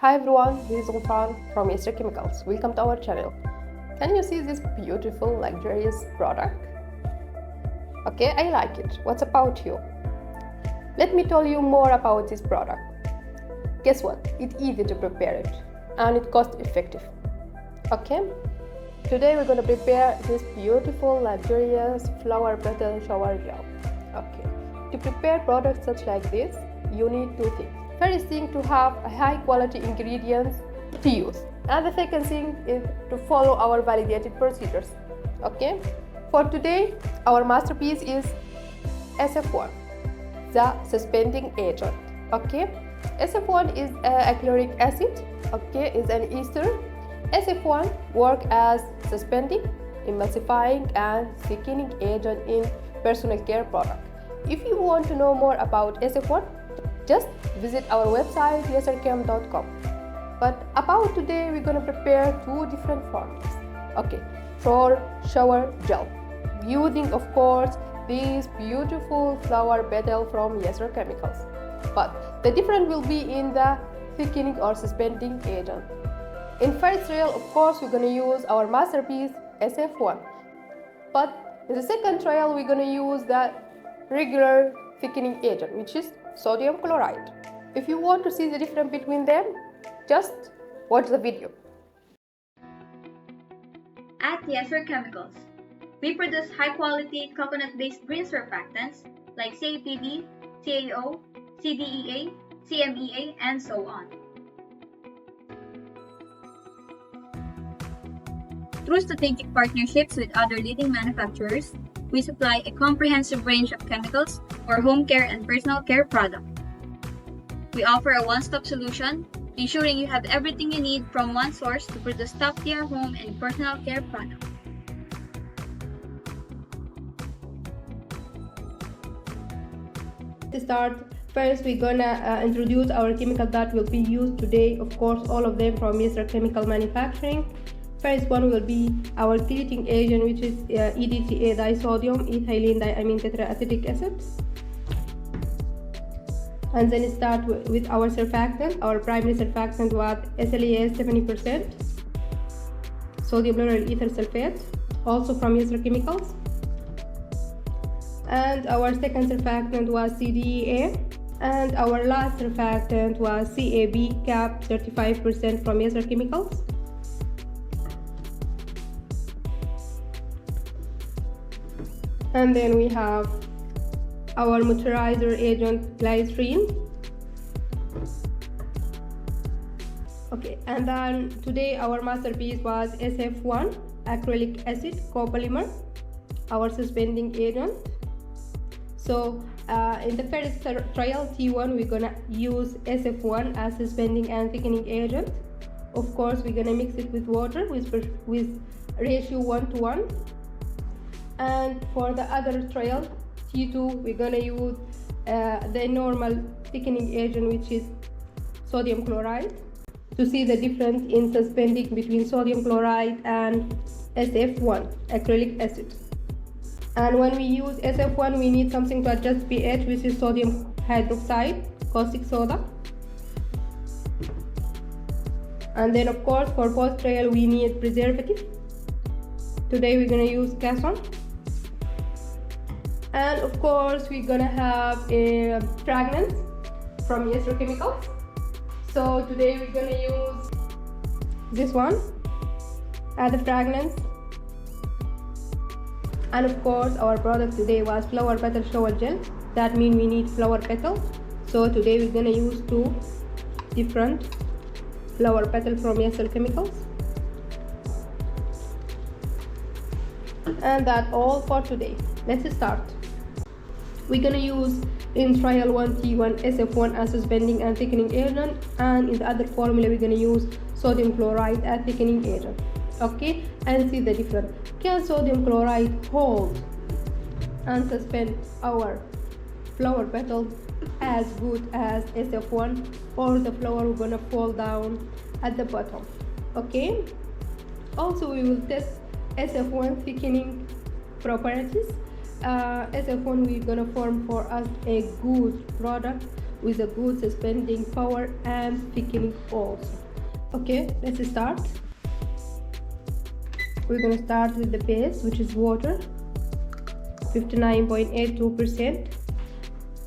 Hi everyone, this is Ghufran from SF Chemicals. Welcome to our channel. Can you see this beautiful, luxurious product? Okay, I like it. What's about you? Let me tell you more about this product. Guess what? It's easy to prepare it and it's cost effective. Okay? Today we're going to prepare this beautiful, luxurious flower petal shower gel. Okay. To prepare products such like this, you need two things. First thing, to have a high quality ingredients to use, and the second thing is to follow our validated procedures. Okay, for today our masterpiece is SF1, the suspending agent. Okay, SF1 is chloric acid. Okay, is an ester. SF1 work as suspending, emulsifying and thickening agent in personal care product. If you want to know more about SF1, just visit our website yesrchem.com. But about today, we're gonna prepare two different formulas. Okay, for shower gel, using of course these beautiful flower petal from Yesr Chemicals. But the difference will be in the thickening or suspending agent. In first trial, of course, we're gonna use our masterpiece SF1. But in the second trial, we're gonna use the regular thickening agent, which is sodium chloride. If you want to see the difference between them, just watch the video. At Yesr Chemicals, we produce high-quality coconut-based green surfactants like CAPD, CAO, CDEA, CMEA, and so on. Through strategic partnerships with other leading manufacturers, we supply a comprehensive range of chemicals for home care and personal care products. We offer a one-stop solution, ensuring you have everything you need from one source to produce top-tier home and personal care products. To start, first we're gonna introduce our chemical that will be used today. Of course, all of them from Yesr Chemical Manufacturing. First one will be our cleaning agent, which is EDTA disodium ethylene diamine tetraacetic acid. And then start with our surfactant. Our primary surfactant was SLAS 70%, sodium lauryl ether sulfate, also from Yesr Chemicals. And our second surfactant was CDEA. And our last surfactant was CAB cap 35% from Yesr Chemicals. And then we have our moisturizer agent glycerin. Okay, and then today our masterpiece was SF1 acrylic acid copolymer, our suspending agent. So in the first trial T1, we're gonna use SF1 as suspending and thickening agent. Of course, we're gonna mix it with water with ratio 1:1. And for the other trial T2, we're gonna use the normal thickening agent, which is sodium chloride, to see the difference in suspending between sodium chloride and SF1 acrylic acid. And when we use SF1, we need something to adjust pH, which is sodium hydroxide, caustic soda. And then of course for post trial we need preservative. Today we're gonna use Ghufran. And of course we're gonna have a fragrance from Yesr Chemicals. So today we're gonna use this one as a fragrance. And of course our product today was flower petal shower gel. That means we need flower petals. So today we're gonna use two different flower petals from Yesr Chemicals. And that's all for today. Let's start. We're gonna use in trial 1 T1 SF1 as suspending and thickening agent, and in the other formula we're gonna use sodium chloride as thickening agent. Okay, and see the difference. Can sodium chloride hold and suspend our flower petals as good as SF1, or the flower will gonna fall down at the bottom? Okay, also we will test SF1 thickening properties. SF1 we're gonna form for us a good product with a good suspending power and thickening also. Okay, let's start. We're gonna start with the base, which is water, 59.82%,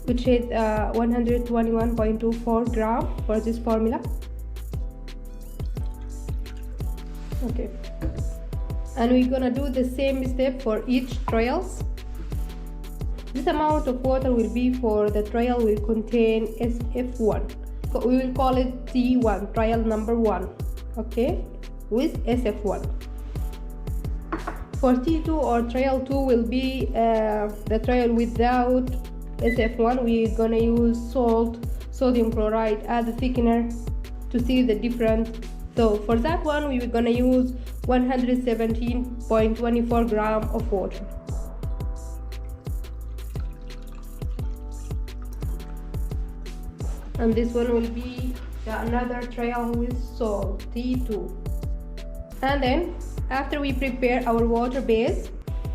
which is 121.24 gram for this formula. Okay, and we're gonna do the same step for each trials. This amount of water will be for the trial will contain SF1. So we will call it T1, trial number 1, okay, with SF1. For T2 or trial 2 will be the trial without SF1. We're gonna use sodium chloride as a thickener to see the difference. So for that one, we're gonna use 117.24 gram of water. And this one will be another trial with salt, T2. And then after we prepare our water base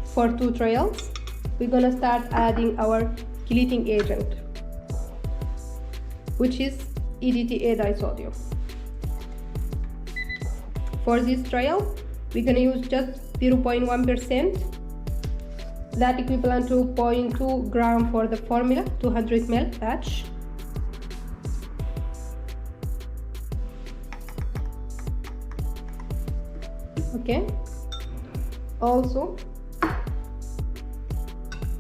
for 2 trials, we're gonna start adding our chelating agent, which is EDTA disodium. For this trial, we're gonna use just 0.1%, that equivalent to 0.2 gram for the formula, 200 ml batch. Okay, also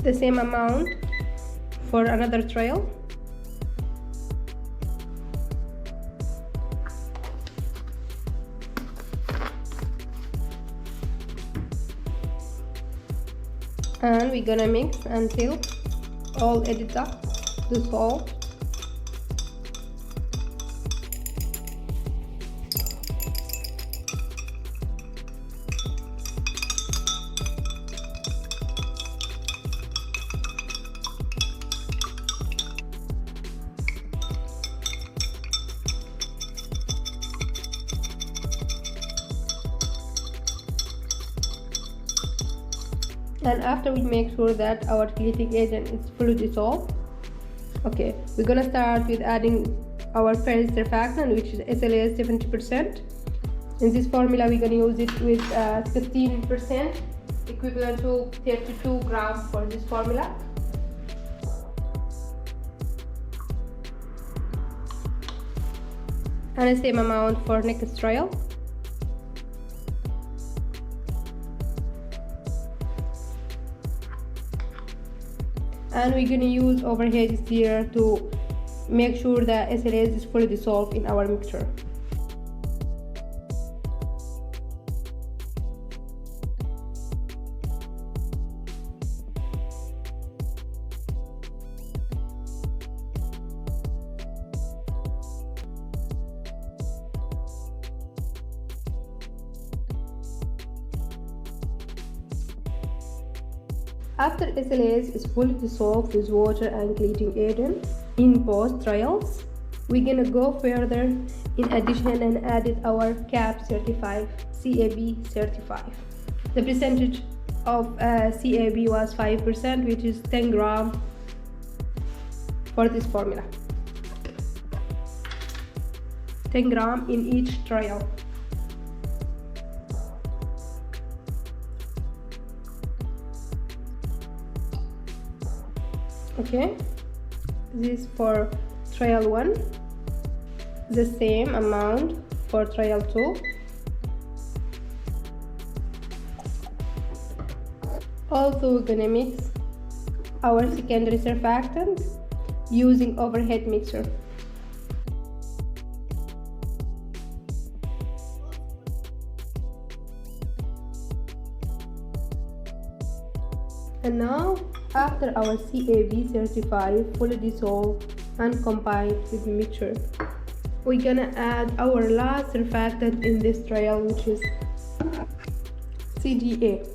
the same amount for another trial. And we're gonna mix until all added up dissolve. And after we make sure that our chelating agent is fully dissolved, okay, we're gonna start with adding our first surfactant, which is SLAS 70%. In this formula, we're gonna use it with 15%, equivalent to 32 grams for this formula. And the same amount for next trial. And we're going to use overhead stirrer to make sure that SLAS is fully dissolved in our mixture. After SLAS is fully dissolved with water and chelating agent in both trials, we're gonna go further in addition and added our CAB 35. The percentage of CAB was 5%, which is 10 grams for this formula. 10 grams in each trial. Okay, this is for trial 1, the same amount for trial 2. Also, we're gonna mix our secondary surfactant using overhead mixer. And now, after our CAB 35 fully dissolved and combined with the mixture, we're gonna add our last surfactant in this trial, which is CDA.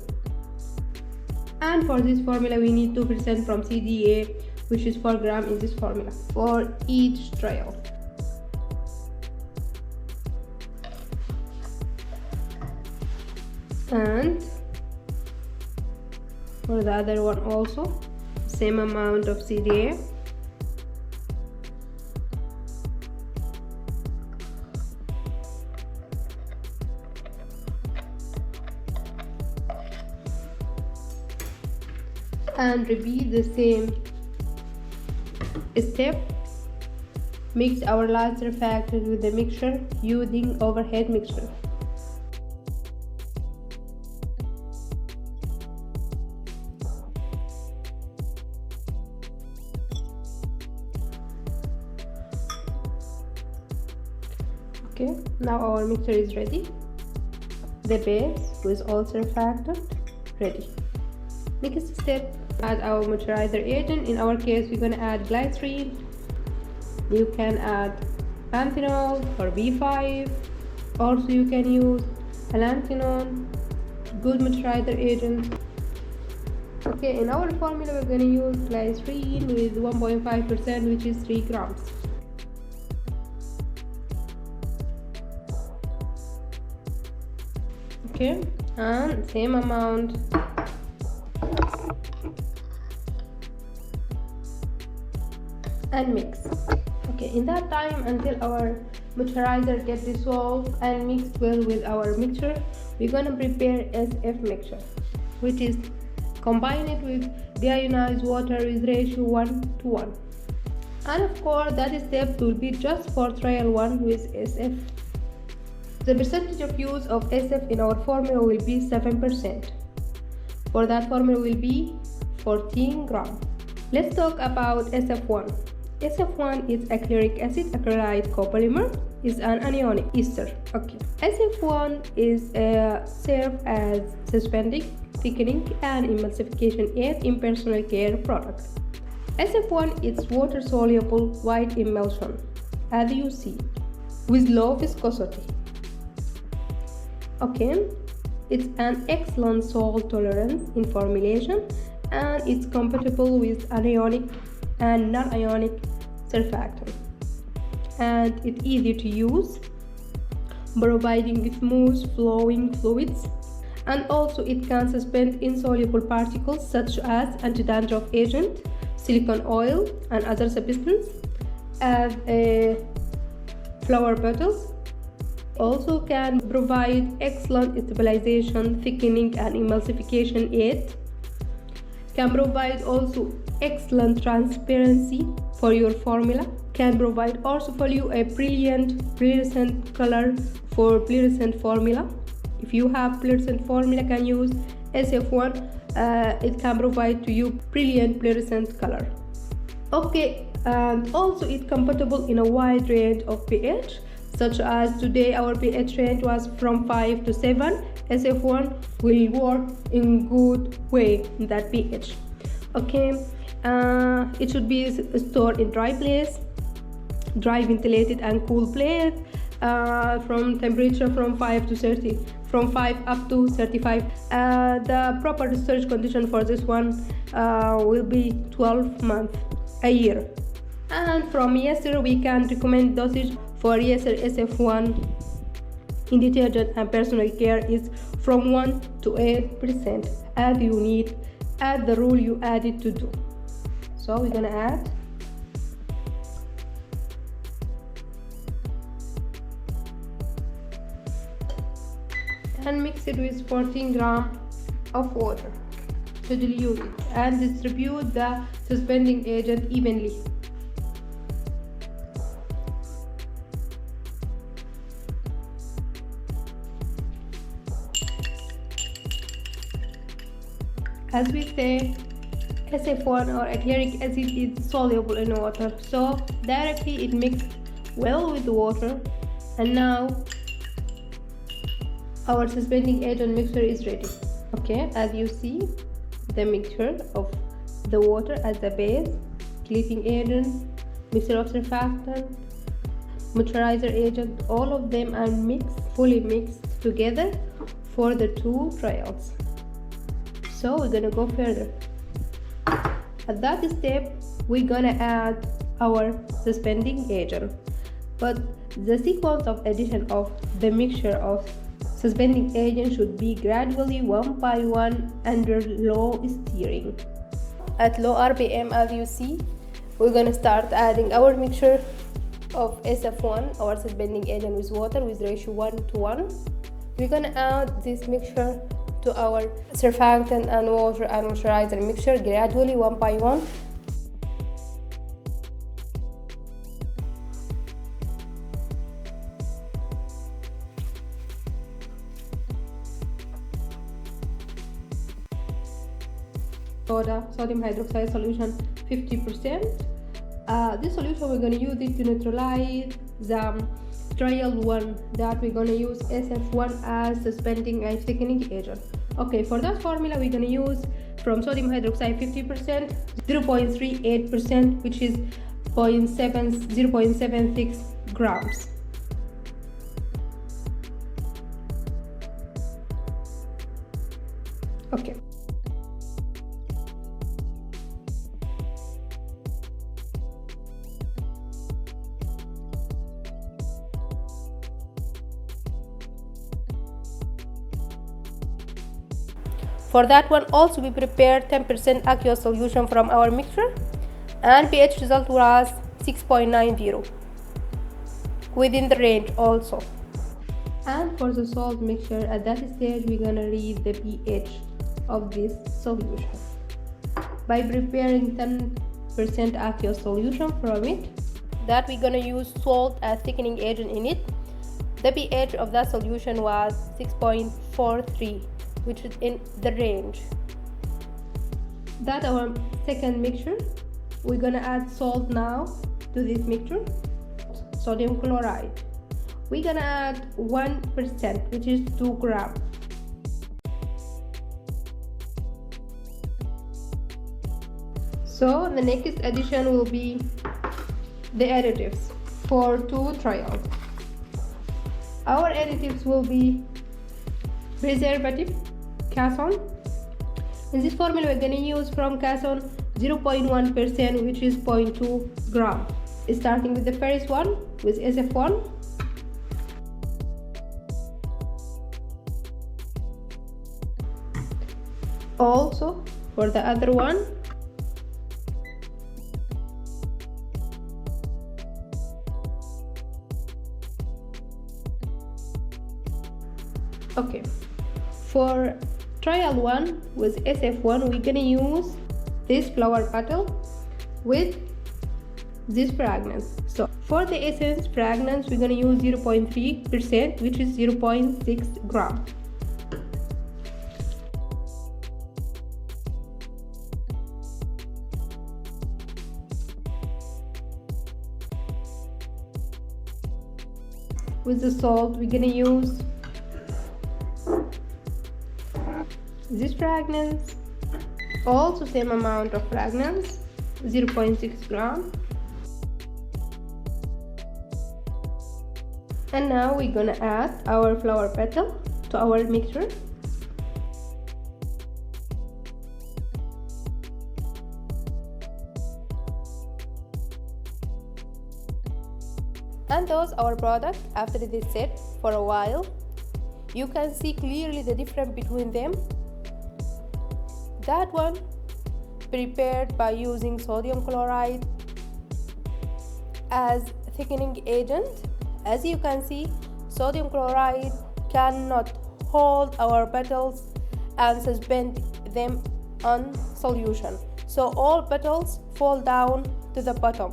And for this formula, we need 2% from CDA, which is 4 grams in this formula for each trial. And for the other one also, same amount of CDA. and repeat the same step. Mix our last surfactant with the mixture using overhead mixture. Okay, now our mixture is ready. The base with all surfactant ready. Next step, add our moisturizer agent. In our case, we're gonna add glycerin. You can add panthenol or B5. Also, you can use allantoin, good moisturizer agent. Okay, in our formula, we're gonna use glycerin with 1.5%, which is 3 grams. Okay, and same amount. And mix. Okay, in that time, until our moisturizer gets dissolved and mixed well with our mixture, we're gonna prepare SF mixture, which is combine it with deionized water with ratio 1:1. And of course, that step will be just for trial 1 with SF. The percentage of use of SF in our formula will be 7%. For that formula will be 14 grams. Let's talk about SF1. SF1 is acrylic acid chloride copolymer, is an anionic ester. Okay. SF1 is serve as suspending, thickening, and emulsification aid in personal care products. SF1 is water soluble white emulsion, as you see, with low viscosity. Okay, it's an excellent salt tolerance in formulation, and it's compatible with anionic and non-ionic surfactant, and it's easy to use, providing smooth flowing fluids, and also it can suspend insoluble particles such as anti-dandruff agent, silicone oil, and other substances as flower petals. Also can provide excellent stabilization, thickening, and emulsification aid. Can provide also excellent transparency for your formula. Can provide also for you a brilliant fluorescent color for fluorescent formula. If you have fluorescent formula, can use SF1. It can provide to you brilliant fluorescent color. Okay, and also it's compatible in a wide range of pH, such as today our pH range was from 5 to 7. SF1 will work in good way in that pH. Okay, it should be stored in dry place, dry ventilated and cool place, from temperature from 5 to 30, from 5 up to 35. The proper storage condition for this one will be 12 months, a year. And from Yeser we can recommend dosage for Yeser SF1 in detergent and personal care is from 1 to 8%, as you need, as the rule you added to do. So we're gonna add and mix it with 14 grams of water to dilute it and distribute the suspending agent evenly. As we say, SF1 or acrylic acid is soluble in water, so directly it mixed well with the water, and now our suspending agent mixture is ready. Okay, as you see, the mixture of the water as the base, clipping agent, mixture of surfactant, moisturizer agent, all of them are mixed, fully mixed together for the 2 trials. So we're gonna go further. At that step, we're gonna add our suspending agent, but the sequence of addition of the mixture of suspending agent should be gradually 1 by 1 under low steering. At low RPM, as you see, we're gonna start adding our mixture of SF1, our suspending agent with water with ratio 1:1. We're gonna add this mixture to our surfactant and water and moisturizer mixture gradually, one by one. Sodium hydroxide solution 50%. This solution we're going to use it to neutralize the trial one that we're going to use SF1 as suspending and thickening agent. Okay, for that formula we're going to use from sodium hydroxide 50%, 0.38%, which is 0.76 grams. Okay. For that one also we prepared 10% aqueous solution from our mixture, and pH result was 6.90, within the range also. And for the salt mixture, at that stage we're gonna read the pH of this solution by preparing 10% aqueous solution from it, that we're gonna use salt as thickening agent in it. The pH of that solution was 6.43, which is in the range. That our second mixture, we're gonna add salt now to this mixture. Sodium chloride, we're gonna add 1%, which is 2 grams. So the next addition will be the additives for 2 trials. Our additives will be preservative, Cason. In this formula we're going to use from Cason 0.1%, which is 0.2 gram. Starting with the first one with SF1. Also for the other one, okay, for trial 1 with SF1 we're gonna use this flower petal with this fragrance. So for the essence fragrance we're gonna use 0.3%, which is 0.6 gram. With the salt we're gonna use this fragrance, also same amount of fragrance, 0.6 gram. And now we're gonna add our flower petal to our mixture. And those our product after this set for a while, you can see clearly the difference between them. That one prepared by using sodium chloride as thickening agent. As you can see, sodium chloride cannot hold our petals and suspend them on solution, so all petals fall down to the bottom.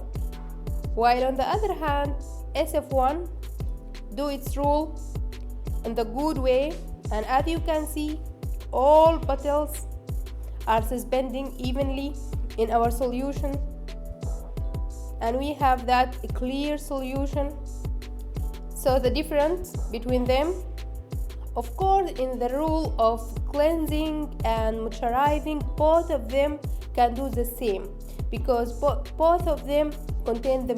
While on the other hand, SF1 do its role in the good way, and as you can see, all petals are suspending evenly in our solution, and we have that clear solution. So the difference between them, of course, in the rule of cleansing and moisturizing, both of them can do the same, because both of them contain the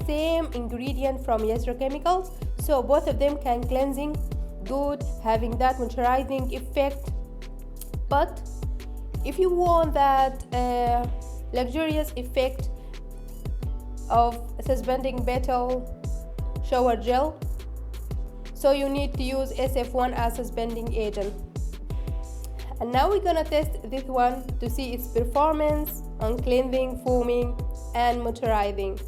same ingredient from electrochemicals, so both of them can cleansing good, having that moisturizing effect. But if you want that luxurious effect of suspending Petal shower gel, so you need to use SF1 as suspending agent. And now we're gonna test this one to see its performance on cleansing, foaming and moisturizing.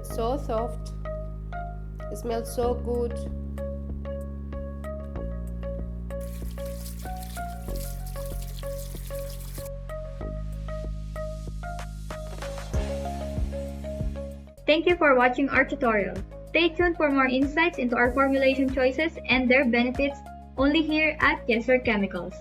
It's so soft. It smells so good. Thank you for watching our tutorial. Stay tuned for more insights into our formulation choices and their benefits only here at Yes Sir Chemicals.